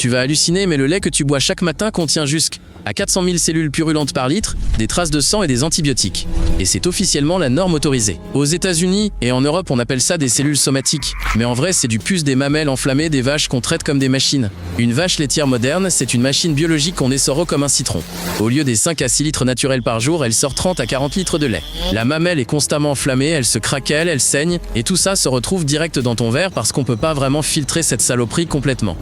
Tu vas halluciner, mais le lait que tu bois chaque matin contient jusqu'à 400 000 cellules purulentes par litre, des traces de sang et des antibiotiques. Et c'est officiellement la norme autorisée. Aux États-Unis et en Europe, on appelle ça des cellules somatiques. Mais en vrai, c'est du pus des mamelles enflammées des vaches qu'on traite comme des machines. Une vache laitière moderne, c'est une machine biologique qu'on essorot comme un citron. Au lieu des 5 à 6 litres naturels par jour, elle sort 30 à 40 litres de lait. La mamelle est constamment enflammée, elle se craquelle, elle saigne, et tout ça se retrouve direct dans ton verre parce qu'on peut pas vraiment filtrer cette saloperie complètement.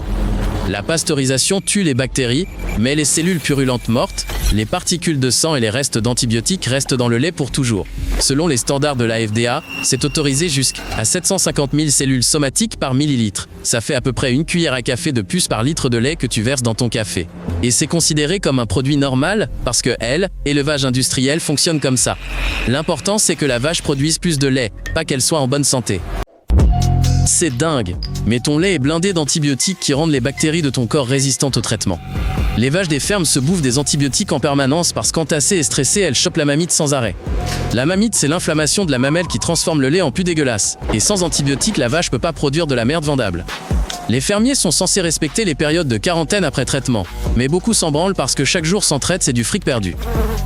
La pasteurisation tue les bactéries, mais les cellules purulentes mortes, les particules de sang et les restes d'antibiotiques restent dans le lait pour toujours. Selon les standards de la FDA, c'est autorisé jusqu'à 750 000 cellules somatiques par millilitre. Ça fait à peu près une cuillère à café de plus par litre de lait que tu verses dans ton café. Et c'est considéré comme un produit normal parce que l'élevage industriel fonctionne comme ça. L'important, c'est que la vache produise plus de lait, pas qu'elle soit en bonne santé. C'est dingue, mais ton lait est blindé d'antibiotiques qui rendent les bactéries de ton corps résistantes au traitement. Les vaches des fermes se bouffent des antibiotiques en permanence parce qu'entassées et stressées, elles chopent la mamite sans arrêt. La mamite, c'est l'inflammation de la mamelle qui transforme le lait en pus dégueulasse. Et sans antibiotiques, la vache peut pas produire de la merde vendable. Les fermiers sont censés respecter les périodes de quarantaine après traitement, mais beaucoup s'en branlent parce que chaque jour sans traite, c'est du fric perdu.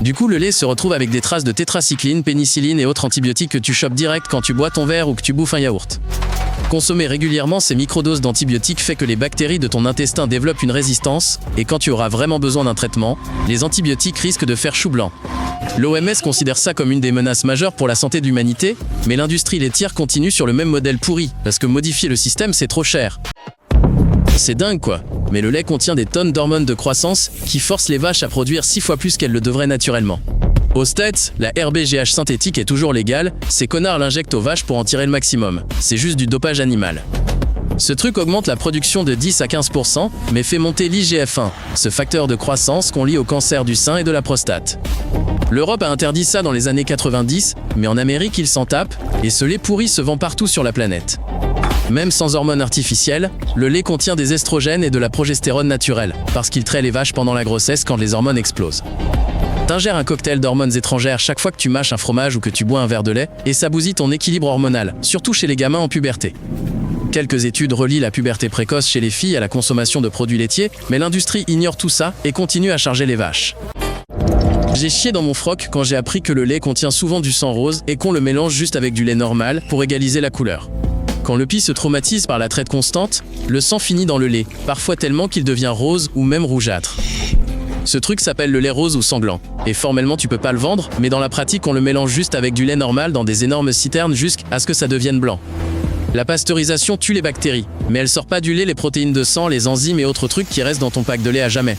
Du coup, le lait se retrouve avec des traces de tétracycline, pénicilline et autres antibiotiques que tu chopes direct quand tu bois ton verre ou que tu bouffes un yaourt. Consommer régulièrement ces microdoses d'antibiotiques fait que les bactéries de ton intestin développent une résistance, et quand tu auras vraiment besoin d'un traitement, les antibiotiques risquent de faire chou blanc. L'OMS considère ça comme une des menaces majeures pour la santé de l'humanité, mais l'industrie laitière continue sur le même modèle pourri, parce que modifier le système, c'est trop cher. C'est dingue quoi, mais le lait contient des tonnes d'hormones de croissance qui forcent les vaches à produire 6 fois plus qu'elles le devraient naturellement. Aux States, la RBGH synthétique est toujours légale, ces connards l'injectent aux vaches pour en tirer le maximum. C'est juste du dopage animal. Ce truc augmente la production de 10 à 15%, mais fait monter l'IGF-1, ce facteur de croissance qu'on lie au cancer du sein et de la prostate. L'Europe a interdit ça dans les années 90, mais en Amérique, ils s'en tapent, et ce lait pourri se vend partout sur la planète. Même sans hormones artificielles, le lait contient des estrogènes et de la progestérone naturelle, parce qu'il traite les vaches pendant la grossesse quand les hormones explosent. T'ingères un cocktail d'hormones étrangères chaque fois que tu mâches un fromage ou que tu bois un verre de lait, et ça bousille ton équilibre hormonal, surtout chez les gamins en puberté. Quelques études relient la puberté précoce chez les filles à la consommation de produits laitiers, mais l'industrie ignore tout ça et continue à charger les vaches. J'ai chié dans mon froc quand j'ai appris que le lait contient souvent du sang rose et qu'on le mélange juste avec du lait normal pour égaliser la couleur. Quand le pis se traumatise par la traite constante, le sang finit dans le lait, parfois tellement qu'il devient rose ou même rougeâtre. Ce truc s'appelle le lait rose ou sanglant. Et formellement, tu peux pas le vendre, mais dans la pratique, on le mélange juste avec du lait normal dans des énormes citernes jusqu'à ce que ça devienne blanc. La pasteurisation tue les bactéries, mais elle sort pas du lait les protéines de sang, les enzymes et autres trucs qui restent dans ton pack de lait à jamais.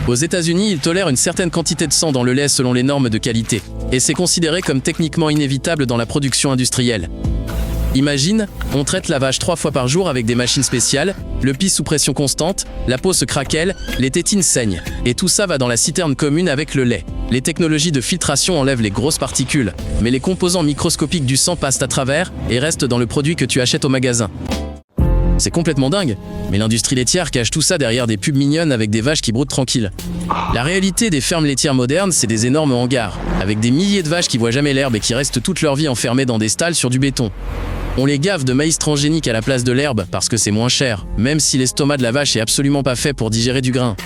Aux États-Unis, ils tolèrent une certaine quantité de sang dans le lait selon les normes de qualité, et c'est considéré comme techniquement inévitable dans la production industrielle. Imagine, on traite la vache 3 fois par jour avec des machines spéciales, le pis sous pression constante, la peau se craquelle, les tétines saignent. Et tout ça va dans la citerne commune avec le lait. Les technologies de filtration enlèvent les grosses particules, mais les composants microscopiques du sang passent à travers et restent dans le produit que tu achètes au magasin. C'est complètement dingue, mais l'industrie laitière cache tout ça derrière des pubs mignonnes avec des vaches qui broutent tranquilles. La réalité des fermes laitières modernes, c'est des énormes hangars, avec des milliers de vaches qui voient jamais l'herbe et qui restent toute leur vie enfermées dans des stalles sur du béton. On les gave de maïs transgénique à la place de l'herbe parce que c'est moins cher, même si l'estomac de la vache est absolument pas fait pour digérer du grain.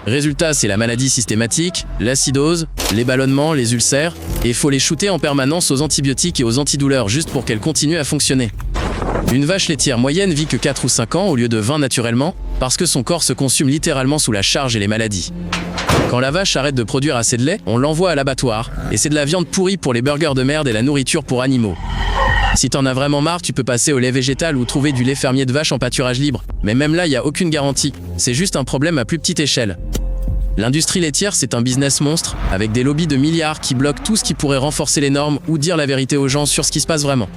Résultat, c'est la maladie systématique, l'acidose, les ballonnements, les ulcères, et faut les shooter en permanence aux antibiotiques et aux antidouleurs juste pour qu'elles continuent à fonctionner. Une vache laitière moyenne vit que 4 ou 5 ans au lieu de 20 naturellement, parce que son corps se consume littéralement sous la charge et les maladies. Quand la vache arrête de produire assez de lait, on l'envoie à l'abattoir, et c'est de la viande pourrie pour les burgers de merde et la nourriture pour animaux. Si t'en as vraiment marre, tu peux passer au lait végétal ou trouver du lait fermier de vache en pâturage libre. Mais même là, il n'y a aucune garantie. C'est juste un problème à plus petite échelle. L'industrie laitière, c'est un business monstre, avec des lobbies de milliards qui bloquent tout ce qui pourrait renforcer les normes ou dire la vérité aux gens sur ce qui se passe vraiment.